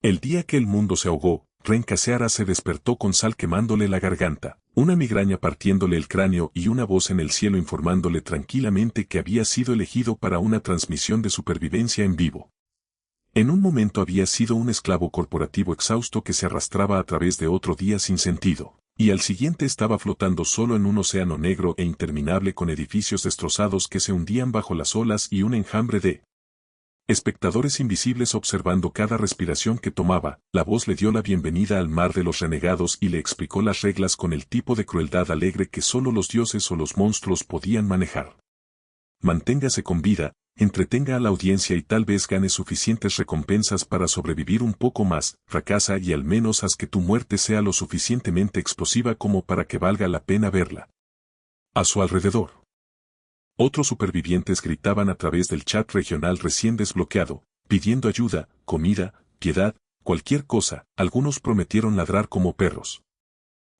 El día que el mundo se ahogó, Ren Caseara se despertó con sal quemándole la garganta, una migraña partiéndole el cráneo y una voz en el cielo informándole tranquilamente que había sido elegido para una transmisión de supervivencia en vivo. En un momento había sido un esclavo corporativo exhausto que se arrastraba a través de otro día sin sentido, y al siguiente estaba flotando solo en un océano negro e interminable con edificios destrozados que se hundían bajo las olas y un enjambre de espectadores invisibles observando cada respiración que tomaba. La voz le dio la bienvenida al mar de los renegados y le explicó las reglas con el tipo de crueldad alegre que solo los dioses o los monstruos podían manejar. Manténgase con vida, entretenga a la audiencia y tal vez gane suficientes recompensas para sobrevivir un poco más. Fracasa y al menos haz que tu muerte sea lo suficientemente explosiva como para que valga la pena verla. A su alrededor, otros supervivientes gritaban a través del chat regional recién desbloqueado, pidiendo ayuda, comida, piedad, cualquier cosa. Algunos prometieron ladrar como perros.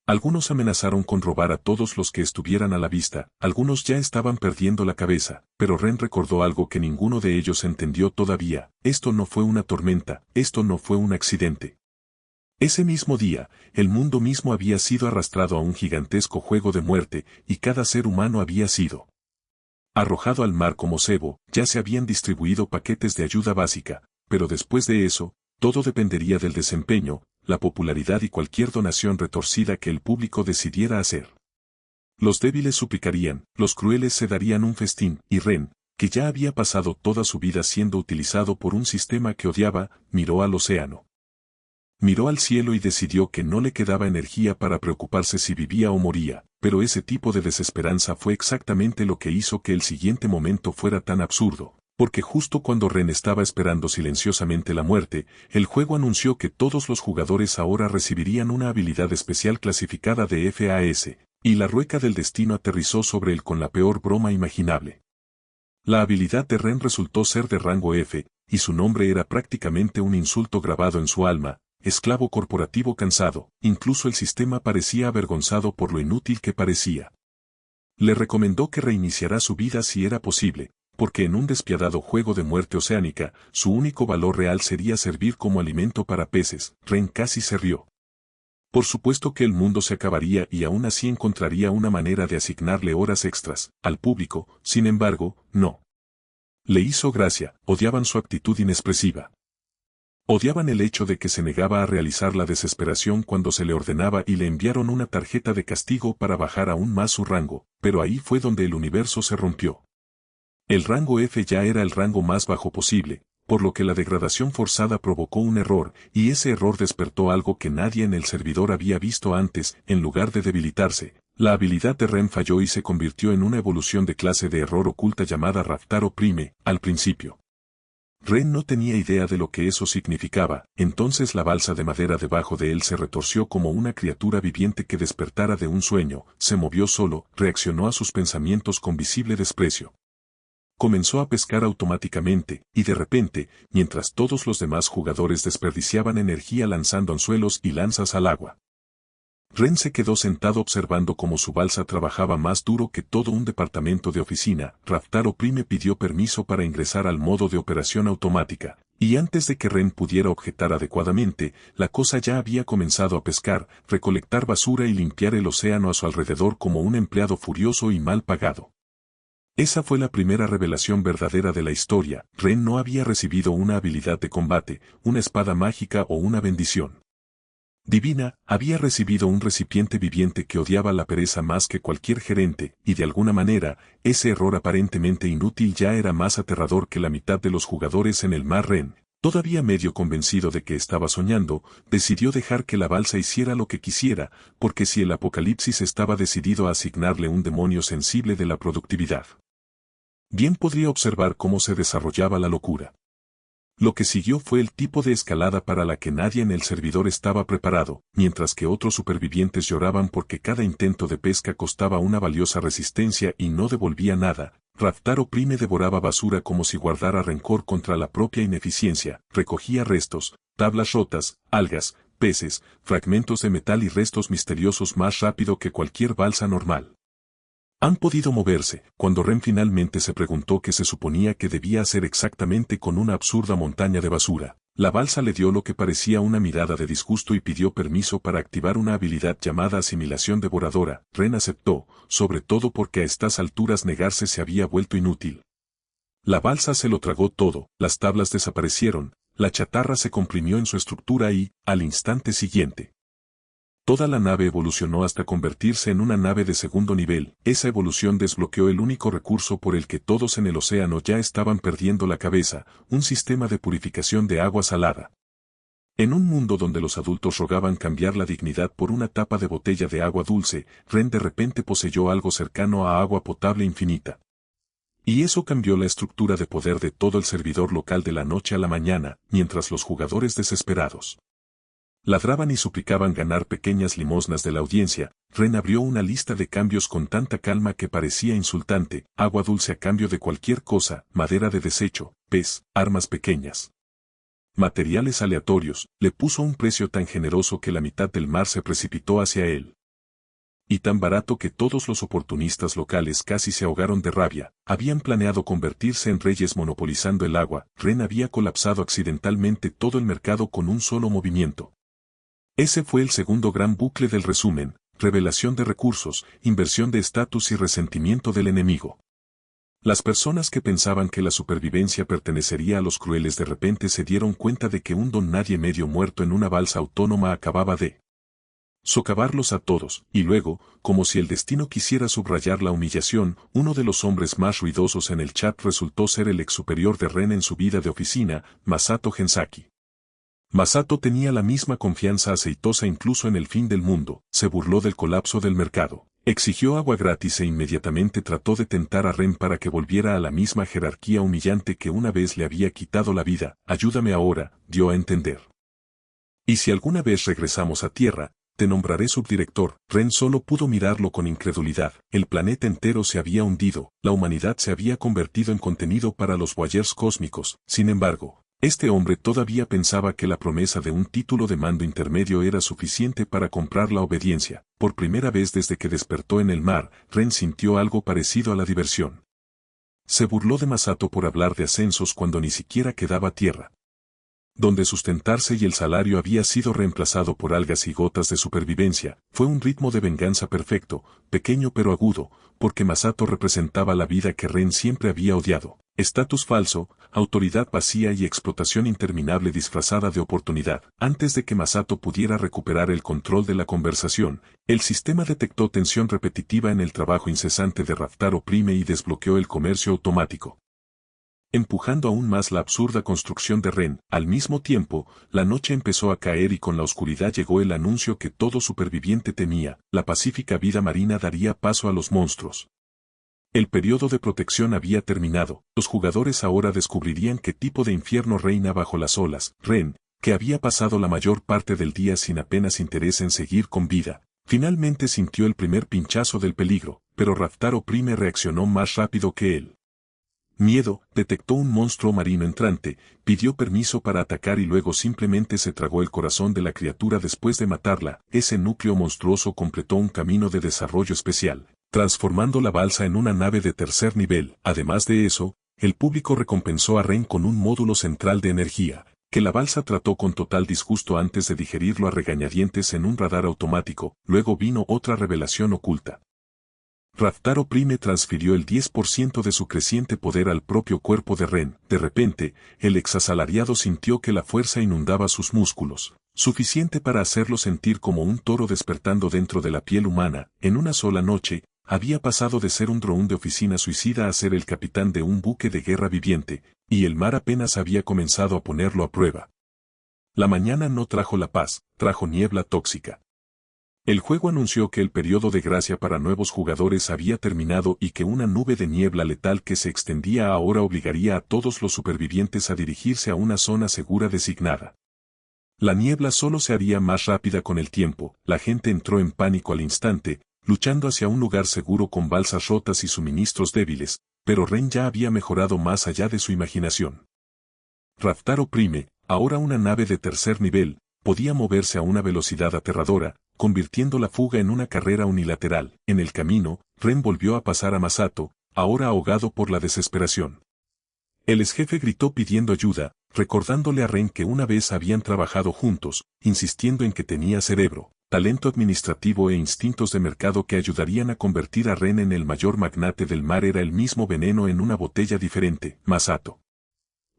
Algunos amenazaron con robar a todos los que estuvieran a la vista, algunos ya estaban perdiendo la cabeza, pero Ren recordó algo que ninguno de ellos entendió todavía: esto no fue una tormenta, esto no fue un accidente. Ese mismo día, el mundo mismo había sido arrastrado a un gigantesco juego de muerte, y cada ser humano había sido arrojado al mar como cebo. Ya se habían distribuido paquetes de ayuda básica, pero después de eso, todo dependería del desempeño, la popularidad y cualquier donación retorcida que el público decidiera hacer. Los débiles suplicarían, los crueles se darían un festín, y Ren, que ya había pasado toda su vida siendo utilizado por un sistema que odiaba, miró al océano. Miró al cielo y decidió que no le quedaba energía para preocuparse si vivía o moría, pero ese tipo de desesperanza fue exactamente lo que hizo que el siguiente momento fuera tan absurdo, porque justo cuando Ren estaba esperando silenciosamente la muerte, el juego anunció que todos los jugadores ahora recibirían una habilidad especial clasificada de FAS, y la rueca del destino aterrizó sobre él con la peor broma imaginable. La habilidad de Ren resultó ser de rango F, y su nombre era prácticamente un insulto grabado en su alma: esclavo corporativo cansado. Incluso el sistema parecía avergonzado por lo inútil que parecía. Le recomendó que reiniciara su vida si era posible, porque en un despiadado juego de muerte oceánica, su único valor real sería servir como alimento para peces. Ren casi se rió. Por supuesto que el mundo se acabaría y aún así encontraría una manera de asignarle horas extras al público. Sin embargo, no le hizo gracia. Odiaban su actitud inexpresiva. Odiaban el hecho de que se negaba a realizar la desesperación cuando se le ordenaba y le enviaron una tarjeta de castigo para bajar aún más su rango, pero ahí fue donde el universo se rompió. El rango F ya era el rango más bajo posible, por lo que la degradación forzada provocó un error, y ese error despertó algo que nadie en el servidor había visto antes. En lugar de debilitarse, la habilidad de Ren falló y se convirtió en una evolución de clase de error oculta llamada Raftar Oprime. Al principio, Ren no tenía idea de lo que eso significaba. Entonces la balsa de madera debajo de él se retorció como una criatura viviente que despertara de un sueño, se movió solo, reaccionó a sus pensamientos con visible desprecio. Comenzó a pescar automáticamente, y de repente, mientras todos los demás jugadores desperdiciaban energía lanzando anzuelos y lanzas al agua, Ren se quedó sentado observando cómo su balsa trabajaba más duro que todo un departamento de oficina. Raftar Oprime pidió permiso para ingresar al modo de operación automática, y antes de que Ren pudiera objetar adecuadamente, la cosa ya había comenzado a pescar, recolectar basura y limpiar el océano a su alrededor como un empleado furioso y mal pagado. Esa fue la primera revelación verdadera de la historia. Ren no había recibido una habilidad de combate, una espada mágica o una bendición divina. Había recibido un recipiente viviente que odiaba la pereza más que cualquier gerente, y de alguna manera, ese error aparentemente inútil ya era más aterrador que la mitad de los jugadores en el mar. Ren, todavía medio convencido de que estaba soñando, decidió dejar que la balsa hiciera lo que quisiera, porque si el apocalipsis estaba decidido a asignarle un demonio sensible de la productividad, bien podría observar cómo se desarrollaba la locura. Lo que siguió fue el tipo de escalada para la que nadie en el servidor estaba preparado, mientras que otros supervivientes lloraban porque cada intento de pesca costaba una valiosa resistencia y no devolvía nada. Raftar Oprime devoraba basura como si guardara rencor contra la propia ineficiencia, recogía restos, tablas rotas, algas, peces, fragmentos de metal y restos misteriosos más rápido que cualquier balsa normal. Han podido moverse. Cuando Ren finalmente se preguntó qué se suponía que debía hacer exactamente con una absurda montaña de basura, La balsa le dio lo que parecía una mirada de disgusto y pidió permiso para activar una habilidad llamada asimilación devoradora. Ren aceptó, sobre todo porque a estas alturas negarse se había vuelto inútil. La balsa se lo tragó todo, las tablas desaparecieron, la chatarra se comprimió en su estructura y, al instante siguiente, toda la nave evolucionó hasta convertirse en una nave de segundo nivel. Esa evolución desbloqueó el único recurso por el que todos en el océano ya estaban perdiendo la cabeza, un sistema de purificación de agua salada. En un mundo donde los adultos rogaban cambiar la dignidad por una tapa de botella de agua dulce, Ren de repente poseyó algo cercano a agua potable infinita. Y eso cambió la estructura de poder de todo el servidor local de la noche a la mañana, mientras los jugadores desesperados ladraban y suplicaban ganar pequeñas limosnas de la audiencia. Ren abrió una lista de cambios con tanta calma que parecía insultante: agua dulce a cambio de cualquier cosa, madera de desecho, pez, armas pequeñas, materiales aleatorios. Le puso un precio tan generoso que la mitad del mar se precipitó hacia él. Y tan barato que todos los oportunistas locales casi se ahogaron de rabia. Habían planeado convertirse en reyes monopolizando el agua. Ren había colapsado accidentalmente todo el mercado con un solo movimiento. Ese fue el segundo gran bucle del resumen: revelación de recursos, inversión de estatus y resentimiento del enemigo. Las personas que pensaban que la supervivencia pertenecería a los crueles de repente se dieron cuenta de que un don nadie medio muerto en una balsa autónoma acababa de socavarlos a todos, y luego, como si el destino quisiera subrayar la humillación, uno de los hombres más ruidosos en el chat resultó ser el ex superior de Ren en su vida de oficina, Masato Gensaki. Masato tenía la misma confianza aceitosa incluso en el fin del mundo. Se burló del colapso del mercado, exigió agua gratis e inmediatamente trató de tentar a Ren para que volviera a la misma jerarquía humillante que una vez le había quitado la vida. Ayúdame ahora, dio a entender. Y si alguna vez regresamos a tierra, te nombraré subdirector. Ren solo pudo mirarlo con incredulidad. El planeta entero se había hundido, la humanidad se había convertido en contenido para los voyeurs cósmicos. Sin embargo, este hombre todavía pensaba que la promesa de un título de mando intermedio era suficiente para comprar la obediencia. Por primera vez desde que despertó en el mar, Ren sintió algo parecido a la diversión. Se burló de Masato por hablar de ascensos cuando ni siquiera quedaba tierra donde sustentarse y el salario había sido reemplazado por algas y gotas de supervivencia. Fue un ritmo de venganza perfecto, pequeño pero agudo, porque Masato representaba la vida que Ren siempre había odiado: estatus falso, autoridad vacía y explotación interminable disfrazada de oportunidad. Antes de que Masato pudiera recuperar el control de la conversación, el sistema detectó tensión repetitiva en el trabajo incesante de Raftaro Prime y desbloqueó el comercio automático, empujando aún más la absurda construcción de Ren. Al mismo tiempo, la noche empezó a caer y con la oscuridad llegó el anuncio que todo superviviente temía: la pacífica vida marina daría paso a los monstruos. El periodo de protección había terminado. Los jugadores ahora descubrirían qué tipo de infierno reina bajo las olas. Ren, que había pasado la mayor parte del día sin apenas interés en seguir con vida, finalmente sintió el primer pinchazo del peligro, pero Raftaro Prime reaccionó más rápido que él. Miedo, detectó un monstruo marino entrante, pidió permiso para atacar y luego simplemente se tragó el corazón de la criatura después de matarla. Ese núcleo monstruoso completó un camino de desarrollo especial, transformando la balsa en una nave de tercer nivel. Además de eso, el público recompensó a Ren con un módulo central de energía, que la balsa trató con total disgusto antes de digerirlo a regañadientes en un radar automático. Luego vino otra revelación oculta. Raftaro Prime transfirió el 10% de su creciente poder al propio cuerpo de Ren. De repente, el exasalariado sintió que la fuerza inundaba sus músculos, suficiente para hacerlo sentir como un toro despertando dentro de la piel humana. En una sola noche, había pasado de ser un dron de oficina suicida a ser el capitán de un buque de guerra viviente, y el mar apenas había comenzado a ponerlo a prueba. La mañana no trajo la paz, trajo niebla tóxica. El juego anunció que el periodo de gracia para nuevos jugadores había terminado y que una nube de niebla letal que se extendía ahora obligaría a todos los supervivientes a dirigirse a una zona segura designada. La niebla solo se haría más rápida con el tiempo. La gente entró en pánico al instante, luchando hacia un lugar seguro con balsas rotas y suministros débiles, pero Ren ya había mejorado más allá de su imaginación. Raftaro Prime, ahora una nave de tercer nivel, podía moverse a una velocidad aterradora, convirtiendo la fuga en una carrera unilateral. En el camino, Ren volvió a pasar a Masato, ahora ahogado por la desesperación. El exjefe gritó pidiendo ayuda, recordándole a Ren que una vez habían trabajado juntos, insistiendo en que tenía cerebro, talento administrativo e instintos de mercado que ayudarían a convertir a Ren en el mayor magnate del mar. Era el mismo veneno en una botella diferente, Masato.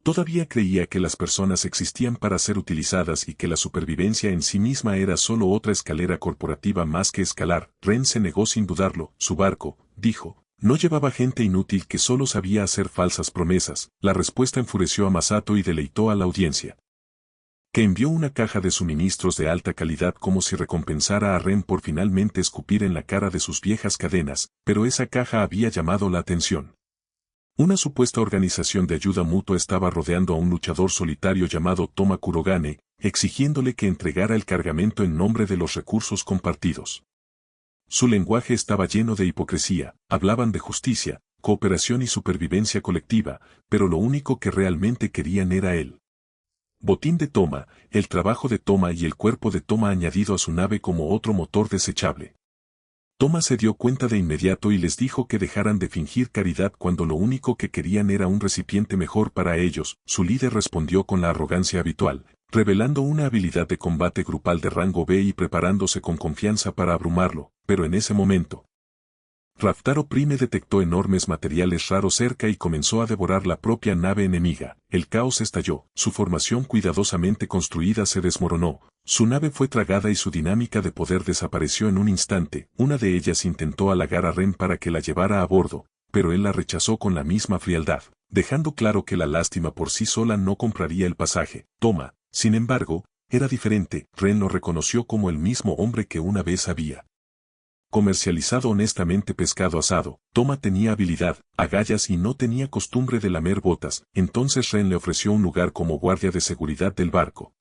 Todavía creía que las personas existían para ser utilizadas y que la supervivencia en sí misma era solo otra escalera corporativa más que escalar. Ren se negó sin dudarlo. Su barco, dijo, no llevaba gente inútil que solo sabía hacer falsas promesas. La respuesta enfureció a Masato y deleitó a la audiencia, que envió una caja de suministros de alta calidad como si recompensara a Ren por finalmente escupir en la cara de sus viejas cadenas, pero esa caja había llamado la atención. Una supuesta organización de ayuda mutua estaba rodeando a un luchador solitario llamado Toma Kurogane, exigiéndole que entregara el cargamento en nombre de los recursos compartidos. Su lenguaje estaba lleno de hipocresía, hablaban de justicia, cooperación y supervivencia colectiva, pero lo único que realmente querían era el botín de Toma, el trabajo de Toma y el cuerpo de Toma añadido a su nave como otro motor desechable. Toma se dio cuenta de inmediato y les dijo que dejaran de fingir caridad cuando lo único que querían era un recipiente mejor para ellos. Su líder respondió con la arrogancia habitual, revelando una habilidad de combate grupal de rango B y preparándose con confianza para abrumarlo, pero en ese momento, Raftaro Prime detectó enormes materiales raros cerca y comenzó a devorar la propia nave enemiga. El caos estalló, su formación cuidadosamente construida se desmoronó, su nave fue tragada y su dinámica de poder desapareció en un instante. Una de ellas intentó halagar a Ren para que la llevara a bordo, pero él la rechazó con la misma frialdad, dejando claro que la lástima por sí sola no compraría el pasaje. Toma, sin embargo, era diferente. Ren lo reconoció como el mismo hombre que una vez había comercializado honestamente pescado asado. Toma tenía habilidad, agallas y no tenía costumbre de lamer botas. Entonces Ren le ofreció un lugar como guardia de seguridad del barco.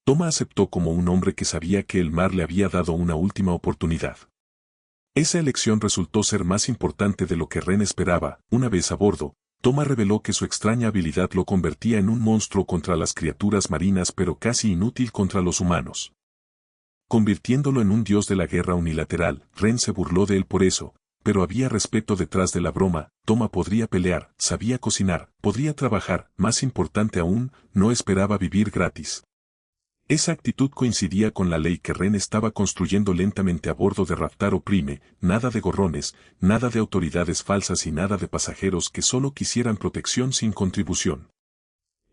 Toma aceptó como un hombre que sabía que el mar le había dado una última oportunidad. Esa elección resultó ser más importante de lo que Ren esperaba. Una vez a bordo, Toma reveló que su extraña habilidad lo convertía en un monstruo contra las criaturas marinas pero casi inútil contra los humanos, convirtiéndolo en un dios de la guerra unilateral. Ren se burló de él por eso, pero había respeto detrás de la broma. Toma podría pelear, sabía cocinar, podría trabajar, más importante aún, no esperaba vivir gratis. Esa actitud coincidía con la ley que Ren estaba construyendo lentamente a bordo de Raftaro Prime, nada de gorrones, nada de autoridades falsas y nada de pasajeros que solo quisieran protección sin contribución.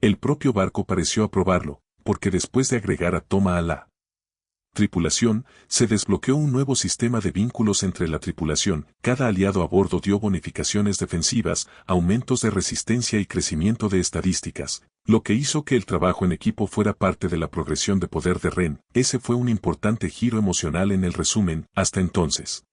El propio barco pareció aprobarlo, porque después de agregar a Toma a la tripulación, se desbloqueó un nuevo sistema de vínculos entre la tripulación. Cada aliado a bordo dio bonificaciones defensivas, aumentos de resistencia y crecimiento de estadísticas, lo que hizo que el trabajo en equipo fuera parte de la progresión de poder de Ren. Ese fue un importante giro emocional en el resumen. Hasta entonces,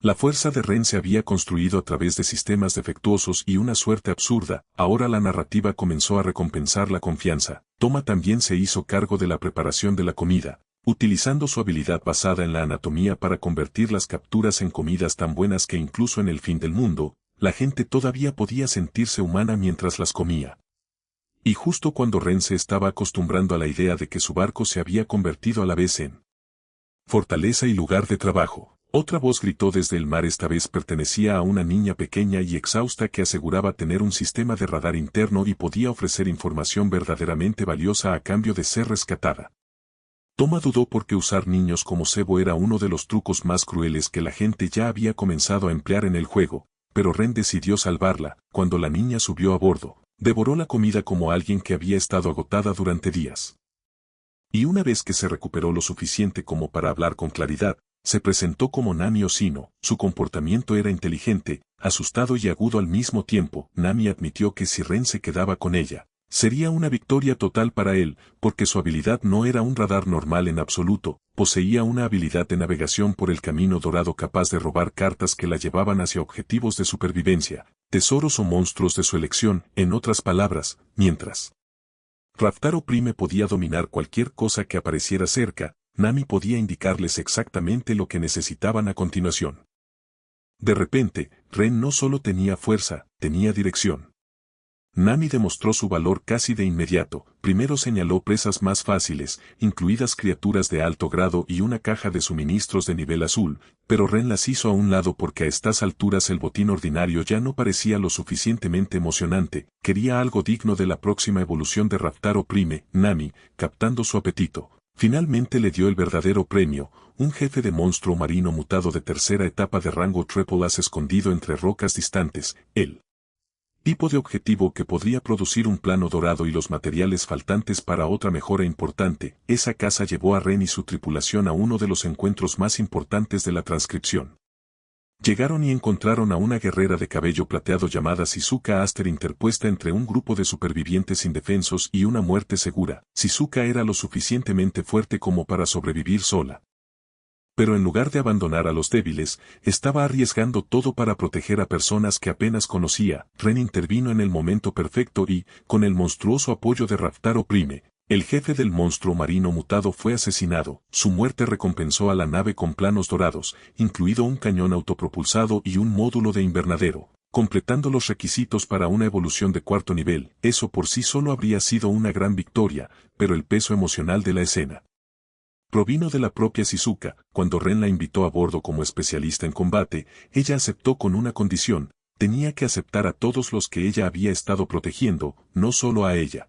la fuerza de Ren se había construido a través de sistemas defectuosos y una suerte absurda. Ahora la narrativa comenzó a recompensar la confianza. Toma también se hizo cargo de la preparación de la comida, utilizando su habilidad basada en la anatomía para convertir las capturas en comidas tan buenas que incluso en el fin del mundo, la gente todavía podía sentirse humana mientras las comía. Y justo cuando Ren se estaba acostumbrando a la idea de que su barco se había convertido a la vez en fortaleza y lugar de trabajo, otra voz gritó desde el mar. Esta vez pertenecía a una niña pequeña y exhausta que aseguraba tener un sistema de radar interno y podía ofrecer información verdaderamente valiosa a cambio de ser rescatada. Toma dudó porque usar niños como cebo era uno de los trucos más crueles que la gente ya había comenzado a emplear en el juego, pero Ren decidió salvarla. Cuando la niña subió a bordo, devoró la comida como alguien que había estado agotada durante días. Y una vez que se recuperó lo suficiente como para hablar con claridad, se presentó como Nami Oshino. Su comportamiento era inteligente, asustado y agudo al mismo tiempo. Nami admitió que si Ren se quedaba con ella, sería una victoria total para él, porque su habilidad no era un radar normal en absoluto, poseía una habilidad de navegación por el camino dorado capaz de robar cartas que la llevaban hacia objetivos de supervivencia, tesoros o monstruos de su elección. En otras palabras, mientras Raftaro Prime podía dominar cualquier cosa que apareciera cerca, Nami podía indicarles exactamente lo que necesitaban a continuación. De repente, Ren no solo tenía fuerza, tenía dirección. Nami demostró su valor casi de inmediato. Primero señaló presas más fáciles, incluidas criaturas de alto grado y una caja de suministros de nivel azul, pero Ren las hizo a un lado porque a estas alturas el botín ordinario ya no parecía lo suficientemente emocionante. Quería algo digno de la próxima evolución de Raftaro Prime. Nami, captando su apetito, finalmente le dio el verdadero premio, un jefe de monstruo marino mutado de tercera etapa de rango Triple S escondido entre rocas distantes. El tipo de objetivo que podría producir un plano dorado y los materiales faltantes para otra mejora importante. Esa casa llevó a Ren y su tripulación a uno de los encuentros más importantes de la transcripción. Llegaron y encontraron a una guerrera de cabello plateado llamada Shizuka Aster interpuesta entre un grupo de supervivientes indefensos y una muerte segura. Shizuka era lo suficientemente fuerte como para sobrevivir sola. Pero en lugar de abandonar a los débiles, estaba arriesgando todo para proteger a personas que apenas conocía. Ren intervino en el momento perfecto y, con el monstruoso apoyo de Raftaro Prime, el jefe del monstruo marino mutado fue asesinado. Su muerte recompensó a la nave con planos dorados, incluido un cañón autopropulsado y un módulo de invernadero, completando los requisitos para una evolución de cuarto nivel. Eso por sí solo habría sido una gran victoria, pero el peso emocional de la escena provino de la propia Shizuka. Cuando Ren la invitó a bordo como especialista en combate, ella aceptó con una condición: tenía que aceptar a todos los que ella había estado protegiendo, no solo a ella.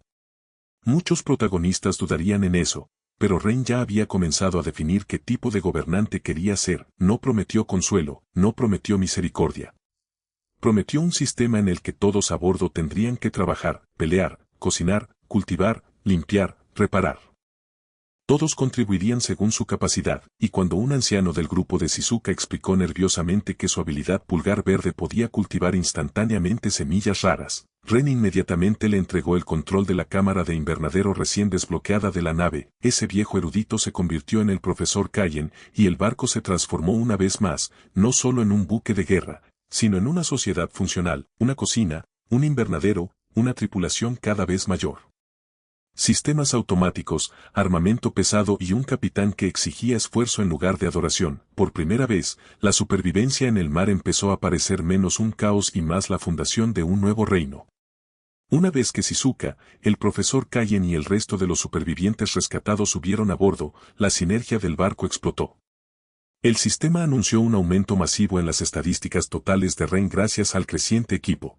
Muchos protagonistas dudarían en eso, pero Ren ya había comenzado a definir qué tipo de gobernante quería ser. No prometió consuelo, no prometió misericordia. Prometió un sistema en el que todos a bordo tendrían que trabajar, pelear, cocinar, cultivar, limpiar, reparar. Todos contribuirían según su capacidad, y cuando un anciano del grupo de Shizuka explicó nerviosamente que su habilidad pulgar verde podía cultivar instantáneamente semillas raras, Ren inmediatamente le entregó el control de la cámara de invernadero recién desbloqueada de la nave. Ese viejo erudito se convirtió en el profesor Kaien, y el barco se transformó una vez más, no solo en un buque de guerra, sino en una sociedad funcional, una cocina, un invernadero, una tripulación cada vez mayor. Sistemas automáticos, armamento pesado y un capitán que exigía esfuerzo en lugar de adoración. Por primera vez, la supervivencia en el mar empezó a parecer menos un caos y más la fundación de un nuevo reino. Una vez que Shizuka, el profesor Kaien y el resto de los supervivientes rescatados subieron a bordo, la sinergia del barco explotó. El sistema anunció un aumento masivo en las estadísticas totales de Ren gracias al creciente equipo.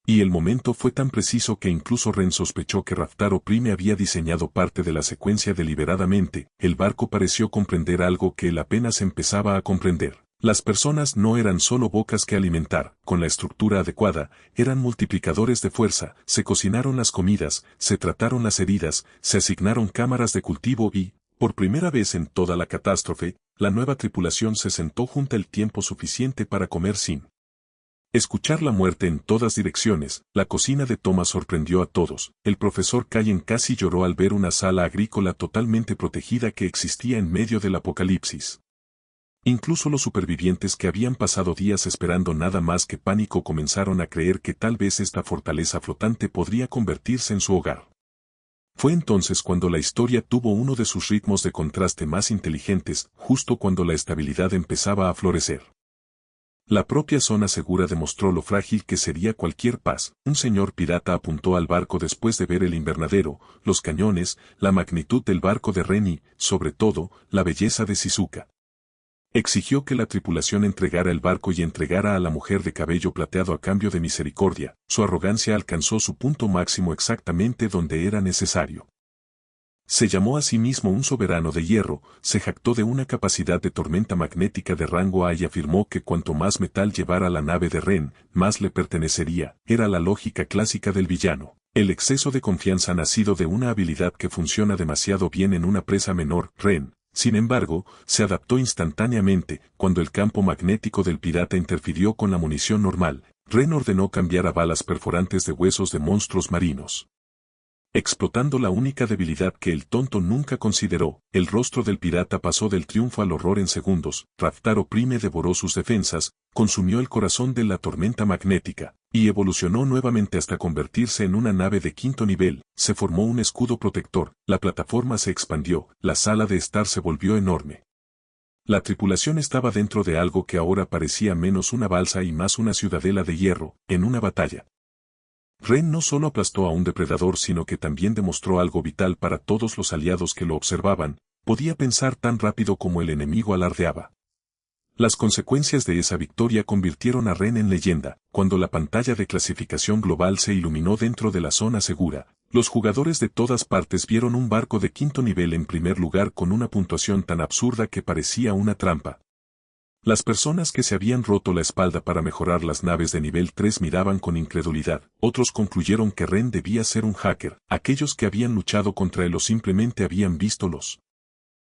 Y el momento fue tan preciso que incluso Ren sospechó que Raftaro Prime había diseñado parte de la secuencia deliberadamente. El barco pareció comprender algo que él apenas empezaba a comprender. Las personas no eran solo bocas que alimentar. Con la estructura adecuada, eran multiplicadores de fuerza. Se cocinaron las comidas, se trataron las heridas, se asignaron cámaras de cultivo y, por primera vez en toda la catástrofe, la nueva tripulación se sentó junta el tiempo suficiente para comer sin escuchar la muerte en todas direcciones. La cocina de Thomas sorprendió a todos. El profesor Kaien casi lloró al ver una sala agrícola totalmente protegida que existía en medio del apocalipsis. Incluso los supervivientes que habían pasado días esperando nada más que pánico comenzaron a creer que tal vez esta fortaleza flotante podría convertirse en su hogar. Fue entonces cuando la historia tuvo uno de sus ritmos de contraste más inteligentes, justo cuando la estabilidad empezaba a florecer. La propia zona segura demostró lo frágil que sería cualquier paz. Un señor pirata apuntó al barco después de ver el invernadero, los cañones, la magnitud del barco de Ren y, sobre todo, la belleza de Shizuka. Exigió que la tripulación entregara el barco y entregara a la mujer de cabello plateado a cambio de misericordia. Su arrogancia alcanzó su punto máximo exactamente donde era necesario. Se llamó a sí mismo un soberano de hierro, se jactó de una capacidad de tormenta magnética de rango A y afirmó que cuanto más metal llevara la nave de Ren, más le pertenecería. Era la lógica clásica del villano. El exceso de confianza nacido de una habilidad que funciona demasiado bien en una presa menor. Ren, sin embargo, se adaptó instantáneamente. Cuando el campo magnético del pirata interfirió con la munición normal, Ren ordenó cambiar a balas perforantes de huesos de monstruos marinos. Explotando la única debilidad que el tonto nunca consideró, el rostro del pirata pasó del triunfo al horror en segundos. Raftaro Prime devoró sus defensas, consumió el corazón de la tormenta magnética, y evolucionó nuevamente hasta convertirse en una nave de quinto nivel. Se formó un escudo protector, la plataforma se expandió, la sala de estar se volvió enorme. La tripulación estaba dentro de algo que ahora parecía menos una balsa y más una ciudadela de hierro, en una batalla. Ren no solo aplastó a un depredador sino que también demostró algo vital para todos los aliados que lo observaban, podía pensar tan rápido como el enemigo alardeaba. Las consecuencias de esa victoria convirtieron a Ren en leyenda. Cuando la pantalla de clasificación global se iluminó dentro de la zona segura, los jugadores de todas partes vieron un barco de 5º nivel en primer lugar con una puntuación tan absurda que parecía una trampa. Las personas que se habían roto la espalda para mejorar las naves de nivel 3 miraban con incredulidad, otros concluyeron que Ren debía ser un hacker, aquellos que habían luchado contra él o simplemente habían visto los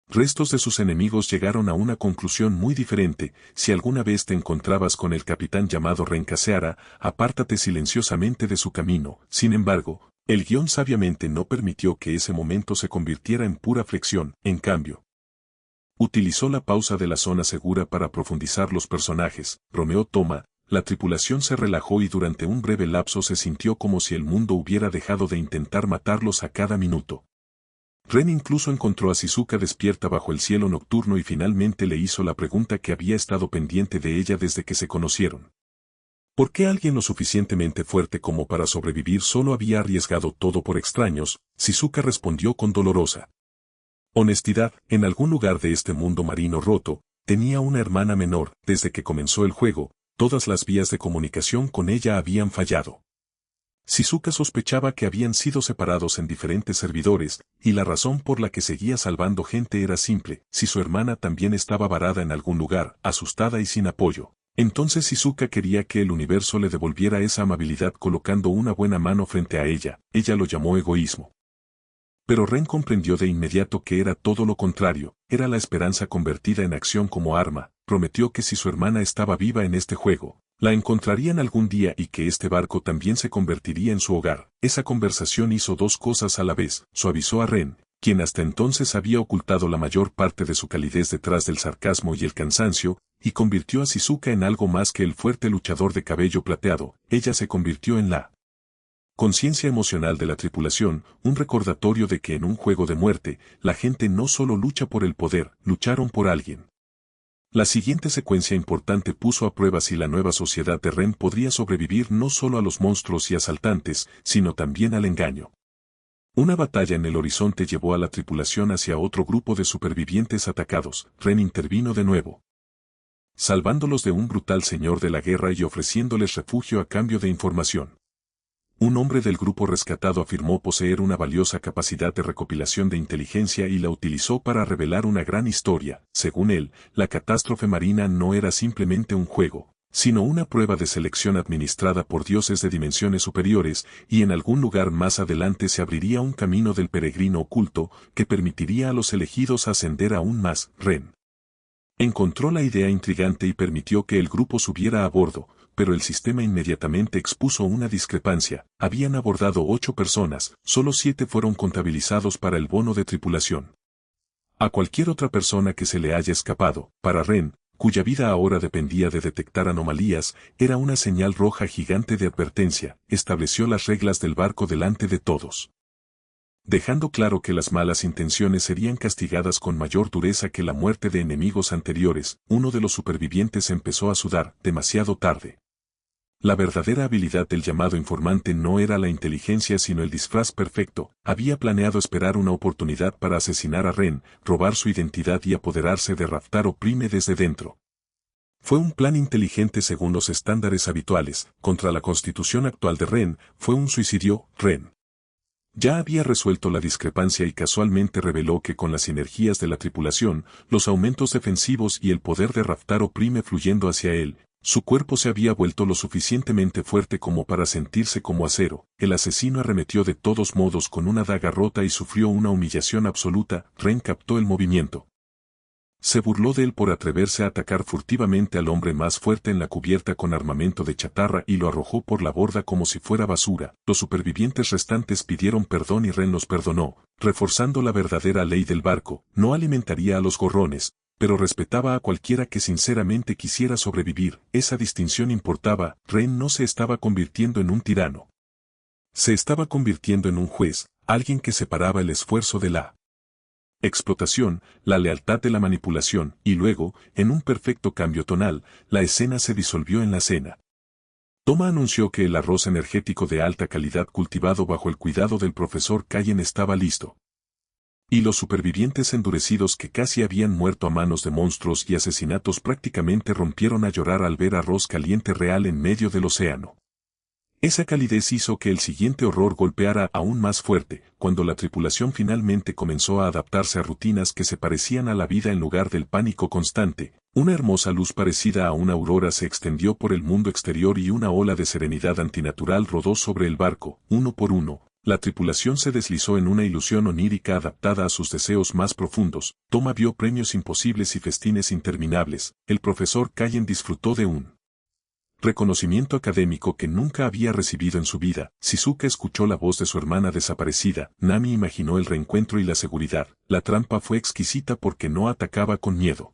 restos de sus enemigos llegaron a una conclusión muy diferente. Si alguna vez te encontrabas con el capitán llamado Ren Caseara, apártate silenciosamente de su camino. Sin embargo, el guión sabiamente no permitió que ese momento se convirtiera en pura flexión. En cambio, utilizó la pausa de la zona segura para profundizar los personajes. Romeo toma, la tripulación se relajó y durante un breve lapso se sintió como si el mundo hubiera dejado de intentar matarlos a cada minuto. Ren incluso encontró a Shizuka despierta bajo el cielo nocturno y finalmente le hizo la pregunta que había estado pendiente de ella desde que se conocieron. ¿Por qué alguien lo suficientemente fuerte como para sobrevivir solo había arriesgado todo por extraños? Shizuka respondió con dolorosa honestidad. En algún lugar de este mundo marino roto, tenía una hermana menor. Desde que comenzó el juego, todas las vías de comunicación con ella habían fallado. Shizuka sospechaba que habían sido separados en diferentes servidores, y la razón por la que seguía salvando gente era simple: si su hermana también estaba varada en algún lugar, asustada y sin apoyo, entonces Shizuka quería que el universo le devolviera esa amabilidad colocando una buena mano frente a ella. Ella lo llamó egoísmo. Pero Ren comprendió de inmediato que era todo lo contrario, era la esperanza convertida en acción como arma. Prometió que si su hermana estaba viva en este juego, la encontrarían algún día y que este barco también se convertiría en su hogar. Esa conversación hizo dos cosas a la vez: suavizó a Ren, quien hasta entonces había ocultado la mayor parte de su calidez detrás del sarcasmo y el cansancio, y convirtió a Shizuka en algo más que el fuerte luchador de cabello plateado. Ella se convirtió en la conciencia emocional de la tripulación, un recordatorio de que en un juego de muerte, la gente no solo lucha por el poder, lucharon por alguien. La siguiente secuencia importante puso a prueba si la nueva sociedad de Ren podría sobrevivir no solo a los monstruos y asaltantes, sino también al engaño. Una batalla en el horizonte llevó a la tripulación hacia otro grupo de supervivientes atacados. Ren intervino de nuevo, salvándolos de un brutal señor de la guerra y ofreciéndoles refugio a cambio de información. Un hombre del grupo rescatado afirmó poseer una valiosa capacidad de recopilación de inteligencia y la utilizó para revelar una gran historia. Según él, la catástrofe marina no era simplemente un juego, sino una prueba de selección administrada por dioses de dimensiones superiores, y en algún lugar más adelante se abriría un camino del peregrino oculto que permitiría a los elegidos ascender aún más. Ren encontró la idea intrigante y permitió que el grupo subiera a bordo, pero el sistema inmediatamente expuso una discrepancia. Habían abordado 8 personas, solo 7 fueron contabilizados para el bono de tripulación. A cualquier otra persona que se le haya escapado, para Ren, cuya vida ahora dependía de detectar anomalías, era una señal roja gigante de advertencia. Estableció las reglas del barco delante de todos, dejando claro que las malas intenciones serían castigadas con mayor dureza que la muerte de enemigos anteriores. Uno de los supervivientes empezó a sudar, demasiado tarde. La verdadera habilidad del llamado informante no era la inteligencia sino el disfraz perfecto. Había planeado esperar una oportunidad para asesinar a Ren, robar su identidad y apoderarse de Raftar Oprime desde dentro. Fue un plan inteligente según los estándares habituales. Contra la constitución actual de Ren, fue un suicidio. Ren ya había resuelto la discrepancia y casualmente reveló que con las sinergias de la tripulación, los aumentos defensivos y el poder de Raftar Oprime fluyendo hacia él, su cuerpo se había vuelto lo suficientemente fuerte como para sentirse como acero. El asesino arremetió de todos modos con una daga rota y sufrió una humillación absoluta. Ren captó el movimiento. Se burló de él por atreverse a atacar furtivamente al hombre más fuerte en la cubierta con armamento de chatarra y lo arrojó por la borda como si fuera basura. Los supervivientes restantes pidieron perdón y Ren los perdonó, reforzando la verdadera ley del barco: no alimentaría a los gorrones, pero respetaba a cualquiera que sinceramente quisiera sobrevivir. Esa distinción importaba. Ren no se estaba convirtiendo en un tirano. Se estaba convirtiendo en un juez, alguien que separaba el esfuerzo de la explotación, la lealtad de la manipulación, y luego, en un perfecto cambio tonal, la escena se disolvió en la cena. Toma anunció que el arroz energético de alta calidad cultivado bajo el cuidado del profesor Cayen estaba listo. Y los supervivientes endurecidos que casi habían muerto a manos de monstruos y asesinatos prácticamente rompieron a llorar al ver arroz caliente real en medio del océano. Esa calidez hizo que el siguiente horror golpeara aún más fuerte, cuando la tripulación finalmente comenzó a adaptarse a rutinas que se parecían a la vida en lugar del pánico constante. Una hermosa luz parecida a una aurora se extendió por el mundo exterior y una ola de serenidad antinatural rodó sobre el barco, uno por uno. La tripulación se deslizó en una ilusión onírica adaptada a sus deseos más profundos. Toma vio premios imposibles y festines interminables. El profesor Cayen disfrutó de un reconocimiento académico que nunca había recibido en su vida. Shizuka escuchó la voz de su hermana desaparecida. Nami imaginó el reencuentro y la seguridad. La trampa fue exquisita porque no atacaba con miedo.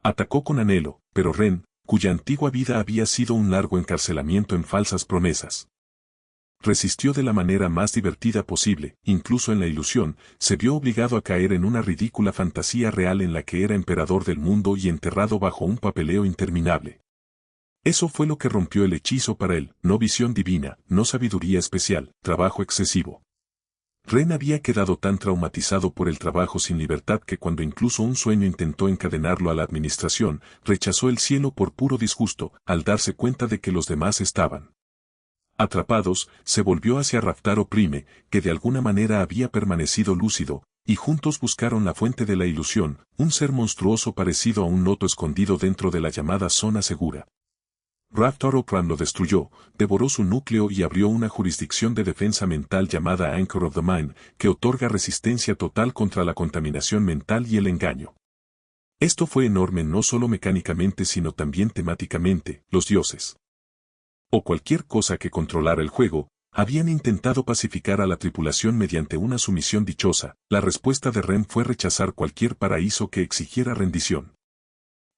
Atacó con anhelo, pero Ren, cuya antigua vida había sido un largo encarcelamiento en falsas promesas, resistió de la manera más divertida posible. Incluso en la ilusión, se vio obligado a caer en una ridícula fantasía real en la que era emperador del mundo y enterrado bajo un papeleo interminable. Eso fue lo que rompió el hechizo para él, no visión divina, no sabiduría especial, trabajo excesivo. Ren había quedado tan traumatizado por el trabajo sin libertad que cuando incluso un sueño intentó encadenarlo a la administración, rechazó el cielo por puro disgusto, al darse cuenta de que los demás estaban atrapados. Se volvió hacia Raftar Oprime, que de alguna manera había permanecido lúcido, y juntos buscaron la fuente de la ilusión, un ser monstruoso parecido a un loto escondido dentro de la llamada zona segura. Raftar Opram lo destruyó, devoró su núcleo y abrió una jurisdicción de defensa mental llamada Anchor of the Mind, que otorga resistencia total contra la contaminación mental y el engaño. Esto fue enorme no solo mecánicamente sino también temáticamente. Los dioses, o cualquier cosa que controlara el juego, habían intentado pacificar a la tripulación mediante una sumisión dichosa. La respuesta de Ren fue rechazar cualquier paraíso que exigiera rendición.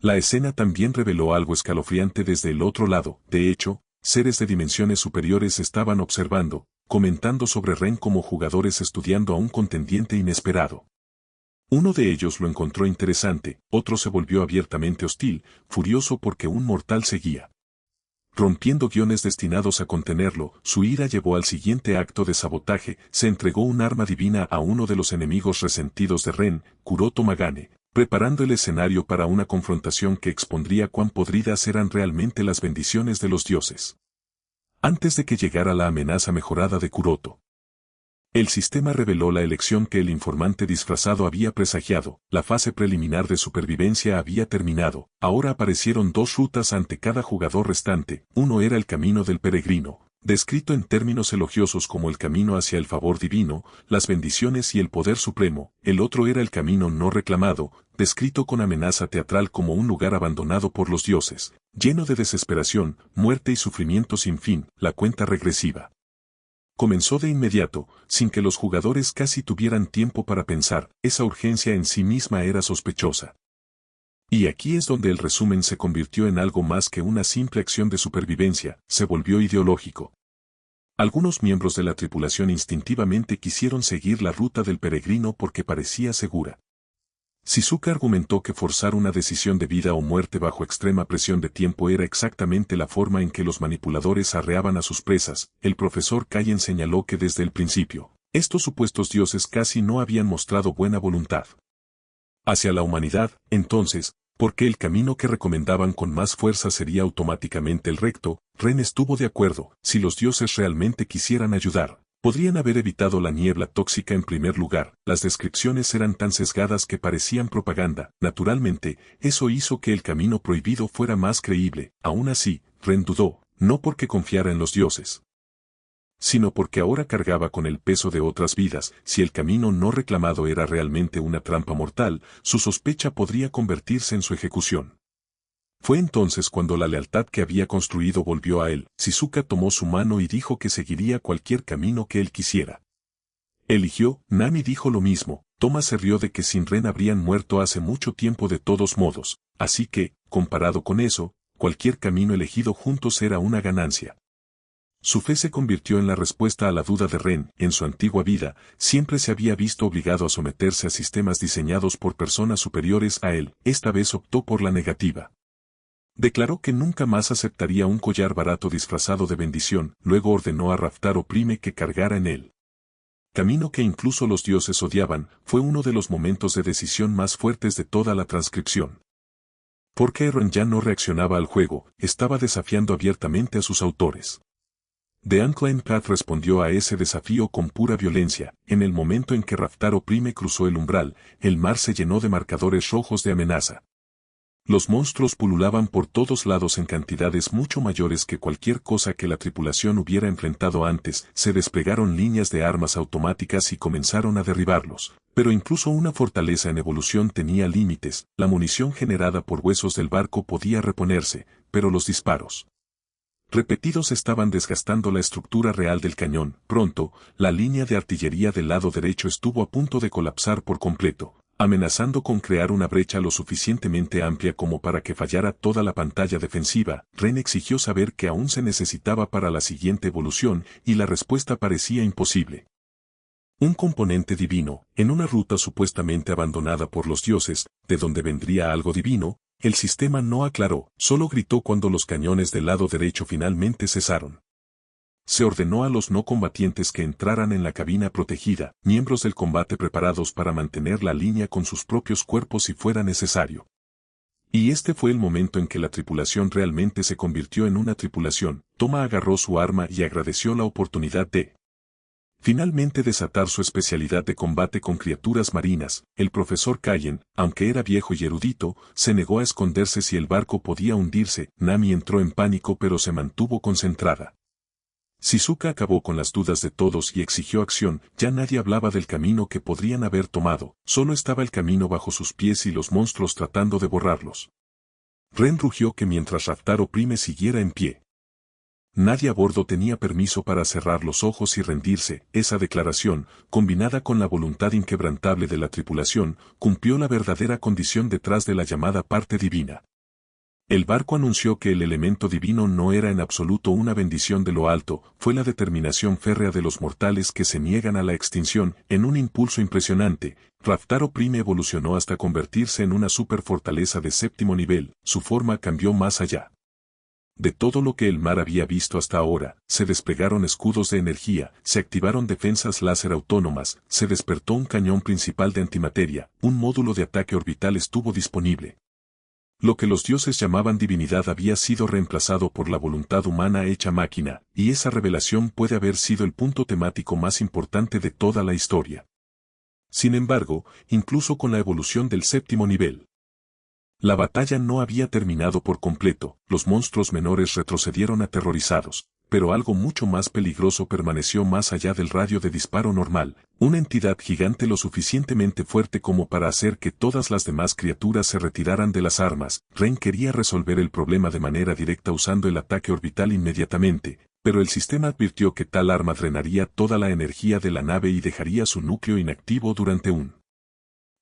La escena también reveló algo escalofriante desde el otro lado. De hecho, seres de dimensiones superiores estaban observando, comentando sobre Ren como jugadores estudiando a un contendiente inesperado. Uno de ellos lo encontró interesante, otro se volvió abiertamente hostil, furioso porque un mortal seguía rompiendo guiones destinados a contenerlo. Su ira llevó al siguiente acto de sabotaje. Se entregó un arma divina a uno de los enemigos resentidos de Ren, Kuroto Magane, preparando el escenario para una confrontación que expondría cuán podridas eran realmente las bendiciones de los dioses. Antes de que llegara la amenaza mejorada de Kuroto, el sistema reveló la elección que el informante disfrazado había presagiado. La fase preliminar de supervivencia había terminado. Ahora aparecieron dos rutas ante cada jugador restante. Uno era el camino del peregrino, descrito en términos elogiosos como el camino hacia el favor divino, las bendiciones y el poder supremo. El otro era el camino no reclamado, descrito con amenaza teatral como un lugar abandonado por los dioses, lleno de desesperación, muerte y sufrimiento sin fin. La cuenta regresiva comenzó de inmediato, sin que los jugadores casi tuvieran tiempo para pensar. Esa urgencia en sí misma era sospechosa. Y aquí es donde el resumen se convirtió en algo más que una simple acción de supervivencia, se volvió ideológico. Algunos miembros de la tripulación instintivamente quisieron seguir la ruta del peregrino porque parecía segura. Shizuka argumentó que forzar una decisión de vida o muerte bajo extrema presión de tiempo era exactamente la forma en que los manipuladores arreaban a sus presas. El profesor Cayen señaló que desde el principio, estos supuestos dioses casi no habían mostrado buena voluntad hacia la humanidad. Entonces, ¿por qué el camino que recomendaban con más fuerza sería automáticamente el recto? Ren estuvo de acuerdo. Si los dioses realmente quisieran ayudar, podrían haber evitado la niebla tóxica en primer lugar. Las descripciones eran tan sesgadas que parecían propaganda. Naturalmente, eso hizo que el camino prohibido fuera más creíble. Aún así, Ren dudó, no porque confiara en los dioses, sino porque ahora cargaba con el peso de otras vidas. Si el camino no reclamado era realmente una trampa mortal, su sospecha podría convertirse en su ejecución. Fue entonces cuando la lealtad que había construido volvió a él. Shizuka tomó su mano y dijo que seguiría cualquier camino que él quisiera. Eligió. Nami dijo lo mismo. Toma se rió de que sin Ren habrían muerto hace mucho tiempo de todos modos, así que, comparado con eso, cualquier camino elegido juntos era una ganancia. Su fe se convirtió en la respuesta a la duda de Ren. En su antigua vida, siempre se había visto obligado a someterse a sistemas diseñados por personas superiores a él. Esta vez optó por la negativa. Declaró que nunca más aceptaría un collar barato disfrazado de bendición, luego ordenó a Raftaro Prime que cargara en él. Camino que incluso los dioses odiaban, fue uno de los momentos de decisión más fuertes de toda la transcripción. Porque Eren ya no reaccionaba al juego, estaba desafiando abiertamente a sus autores. The Unclaimed Path respondió a ese desafío con pura violencia. En el momento en que Raftaro Prime cruzó el umbral, el mar se llenó de marcadores rojos de amenaza. Los monstruos pululaban por todos lados en cantidades mucho mayores que cualquier cosa que la tripulación hubiera enfrentado antes. Se desplegaron líneas de armas automáticas y comenzaron a derribarlos. Pero incluso una fortaleza en evolución tenía límites. La munición generada por huesos del barco podía reponerse, pero los disparos repetidos estaban desgastando la estructura real del cañón. Pronto, la línea de artillería del lado derecho estuvo a punto de colapsar por completo, amenazando con crear una brecha lo suficientemente amplia como para que fallara toda la pantalla defensiva. Ren exigió saber qué aún se necesitaba para la siguiente evolución, y la respuesta parecía imposible. Un componente divino, en una ruta supuestamente abandonada por los dioses, de donde vendría algo divino. El sistema no aclaró, solo gritó cuando los cañones del lado derecho finalmente cesaron. Se ordenó a los no combatientes que entraran en la cabina protegida, miembros del combate preparados para mantener la línea con sus propios cuerpos si fuera necesario. Y este fue el momento en que la tripulación realmente se convirtió en una tripulación. Toma agarró su arma y agradeció la oportunidad de finalmente desatar su especialidad de combate con criaturas marinas. El profesor Kaien, aunque era viejo y erudito, se negó a esconderse si el barco podía hundirse. Nami entró en pánico pero se mantuvo concentrada. Shizuka acabó con las dudas de todos y exigió acción. Ya nadie hablaba del camino que podrían haber tomado, solo estaba el camino bajo sus pies y los monstruos tratando de borrarlos. Ren rugió que mientras Raftaro Prime siguiera en pie, nadie a bordo tenía permiso para cerrar los ojos y rendirse. Esa declaración, combinada con la voluntad inquebrantable de la tripulación, cumplió la verdadera condición detrás de la llamada parte divina. El barco anunció que el elemento divino no era en absoluto una bendición de lo alto, fue la determinación férrea de los mortales que se niegan a la extinción. En un impulso impresionante, Raftaro Prime evolucionó hasta convertirse en una superfortaleza de 7º nivel. Su forma cambió más allá de todo lo que el mar había visto hasta ahora. Se desplegaron escudos de energía, se activaron defensas láser autónomas, se despertó un cañón principal de antimateria, un módulo de ataque orbital estuvo disponible. Lo que los dioses llamaban divinidad había sido reemplazado por la voluntad humana hecha máquina, y esa revelación puede haber sido el punto temático más importante de toda la historia. Sin embargo, incluso con la evolución del 7º nivel, la batalla no había terminado por completo. Los monstruos menores retrocedieron aterrorizados, pero algo mucho más peligroso permaneció más allá del radio de disparo normal, una entidad gigante lo suficientemente fuerte como para hacer que todas las demás criaturas se retiraran de las armas. Ren quería resolver el problema de manera directa usando el ataque orbital inmediatamente, pero el sistema advirtió que tal arma drenaría toda la energía de la nave y dejaría su núcleo inactivo durante un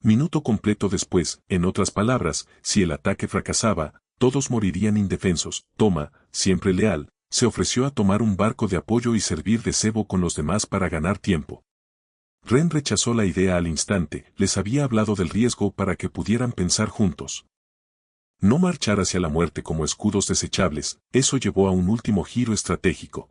minuto completo después. En otras palabras, si el ataque fracasaba, todos morirían indefensos. Toma, siempre leal, se ofreció a tomar un barco de apoyo y servir de cebo con los demás para ganar tiempo. Ren rechazó la idea al instante, les había hablado del riesgo para que pudieran pensar juntos. No marchar hacia la muerte como escudos desechables, eso llevó a un último giro estratégico.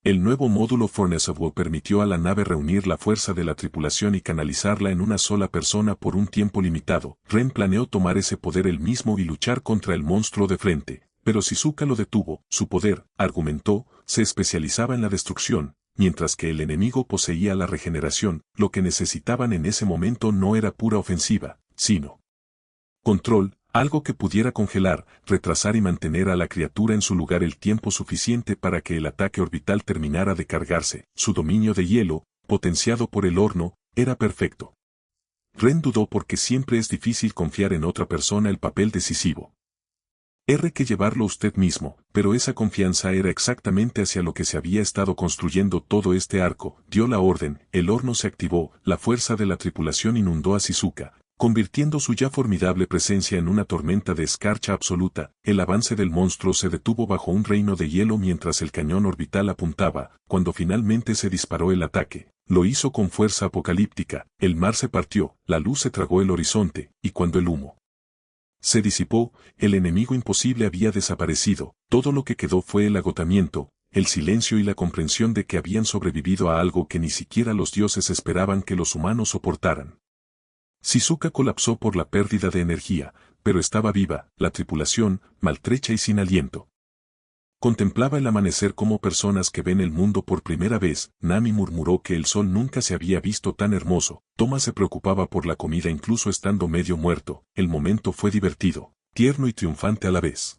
El nuevo módulo Furnace of War permitió a la nave reunir la fuerza de la tripulación y canalizarla en una sola persona por un tiempo limitado. Ren planeó tomar ese poder él mismo y luchar contra el monstruo de frente, pero Shizuka lo detuvo. Su poder, argumentó, se especializaba en la destrucción, mientras que el enemigo poseía la regeneración. Lo que necesitaban en ese momento no era pura ofensiva, sino control. Algo que pudiera congelar, retrasar y mantener a la criatura en su lugar el tiempo suficiente para que el ataque orbital terminara de cargarse. Su dominio de hielo, potenciado por el horno, era perfecto. Ren dudó porque siempre es difícil confiar en otra persona el papel decisivo. Que llevarlo usted mismo, pero esa confianza era exactamente hacia lo que se había estado construyendo todo este arco. Dio la orden, el horno se activó, la fuerza de la tripulación inundó a Shizuka, convirtiendo su ya formidable presencia en una tormenta de escarcha absoluta. El avance del monstruo se detuvo bajo un reino de hielo mientras el cañón orbital apuntaba. Cuando finalmente se disparó el ataque, lo hizo con fuerza apocalíptica. El mar se partió, la luz se tragó el horizonte, y cuando el humo Se disipó, el enemigo imposible había desaparecido, todo lo que quedó fue el agotamiento, el silencio y la comprensión de que habían sobrevivido a algo que ni siquiera los dioses esperaban que los humanos soportaran. Shizuka colapsó por la pérdida de energía, pero estaba viva, la tripulación, maltrecha y sin aliento. Contemplaba el amanecer como personas que ven el mundo por primera vez. Nami murmuró que el sol nunca se había visto tan hermoso. Toma se preocupaba por la comida incluso estando medio muerto. El momento fue divertido, tierno y triunfante a la vez.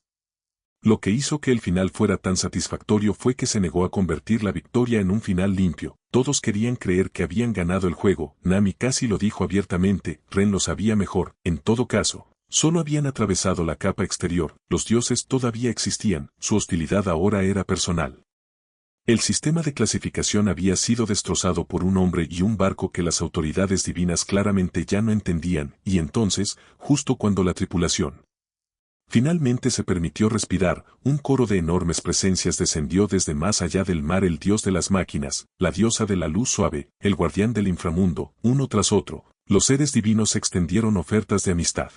Lo que hizo que el final fuera tan satisfactorio fue que se negó a convertir la victoria en un final limpio. Todos querían creer que habían ganado el juego. Nami casi lo dijo abiertamente, Ren lo sabía mejor. En todo caso, solo habían atravesado la capa exterior, los dioses todavía existían, su hostilidad ahora era personal. El sistema de clasificación había sido destrozado por un hombre y un barco que las autoridades divinas claramente ya no entendían, y entonces, justo cuando la tripulación finalmente se permitió respirar, un coro de enormes presencias descendió desde más allá del mar, el dios de las máquinas, la diosa de la luz suave, el guardián del inframundo, uno tras otro, los seres divinos extendieron ofertas de amistad,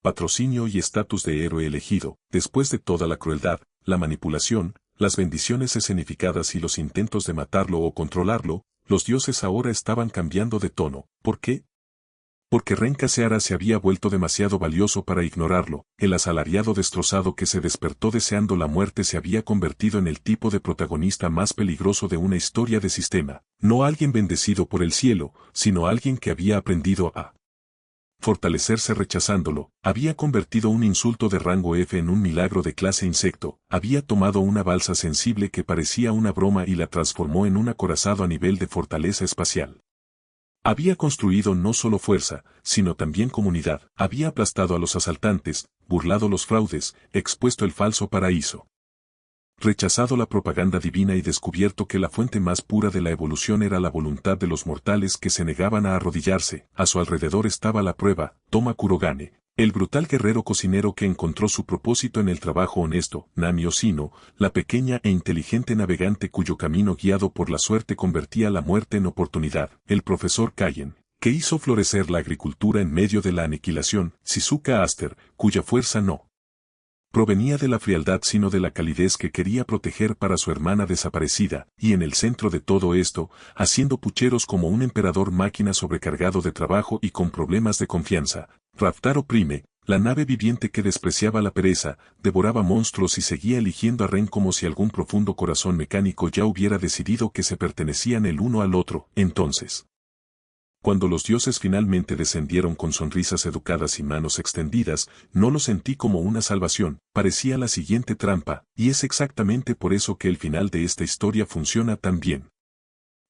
patrocinio y estatus de héroe elegido. Después de toda la crueldad, la manipulación, las bendiciones escenificadas y los intentos de matarlo o controlarlo, los dioses ahora estaban cambiando de tono. ¿Por qué? Porque Rencaseara se había vuelto demasiado valioso para ignorarlo. El asalariado destrozado que se despertó deseando la muerte se había convertido en el tipo de protagonista más peligroso de una historia de sistema. No alguien bendecido por el cielo, sino alguien que había aprendido a fortalecerse rechazándolo. Había convertido un insulto de rango F en un milagro de clase insecto. Había tomado una balsa sensible que parecía una broma y la transformó en un acorazado a nivel de fortaleza espacial. Había construido no solo fuerza, sino también comunidad. Había aplastado a los asaltantes, burlado los fraudes, expuesto el falso paraíso, rechazado la propaganda divina y descubierto que la fuente más pura de la evolución era la voluntad de los mortales que se negaban a arrodillarse. A su alrededor estaba la prueba, Toma Kurogane, el brutal guerrero cocinero que encontró su propósito en el trabajo honesto. Nami Oshino, la pequeña e inteligente navegante cuyo camino guiado por la suerte convertía la muerte en oportunidad. El profesor Kaien, que hizo florecer la agricultura en medio de la aniquilación. Shizuka Aster, cuya fuerza no provenía de la frialdad sino de la calidez que quería proteger para su hermana desaparecida, y en el centro de todo esto, haciendo pucheros como un emperador máquina sobrecargado de trabajo y con problemas de confianza, Raftaro Prime, la nave viviente que despreciaba la pereza, devoraba monstruos y seguía eligiendo a Ren como si algún profundo corazón mecánico ya hubiera decidido que se pertenecían el uno al otro. Entonces, cuando los dioses finalmente descendieron con sonrisas educadas y manos extendidas, no lo sentí como una salvación, parecía la siguiente trampa, y es exactamente por eso que el final de esta historia funciona tan bien.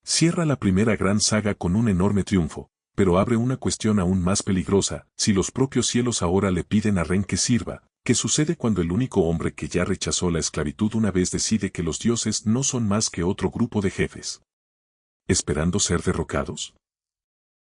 Cierra la primera gran saga con un enorme triunfo, pero abre una cuestión aún más peligrosa. Si los propios cielos ahora le piden a Ren que sirva, ¿qué sucede cuando el único hombre que ya rechazó la esclavitud una vez decide que los dioses no son más que otro grupo de jefes esperando ser derrocados?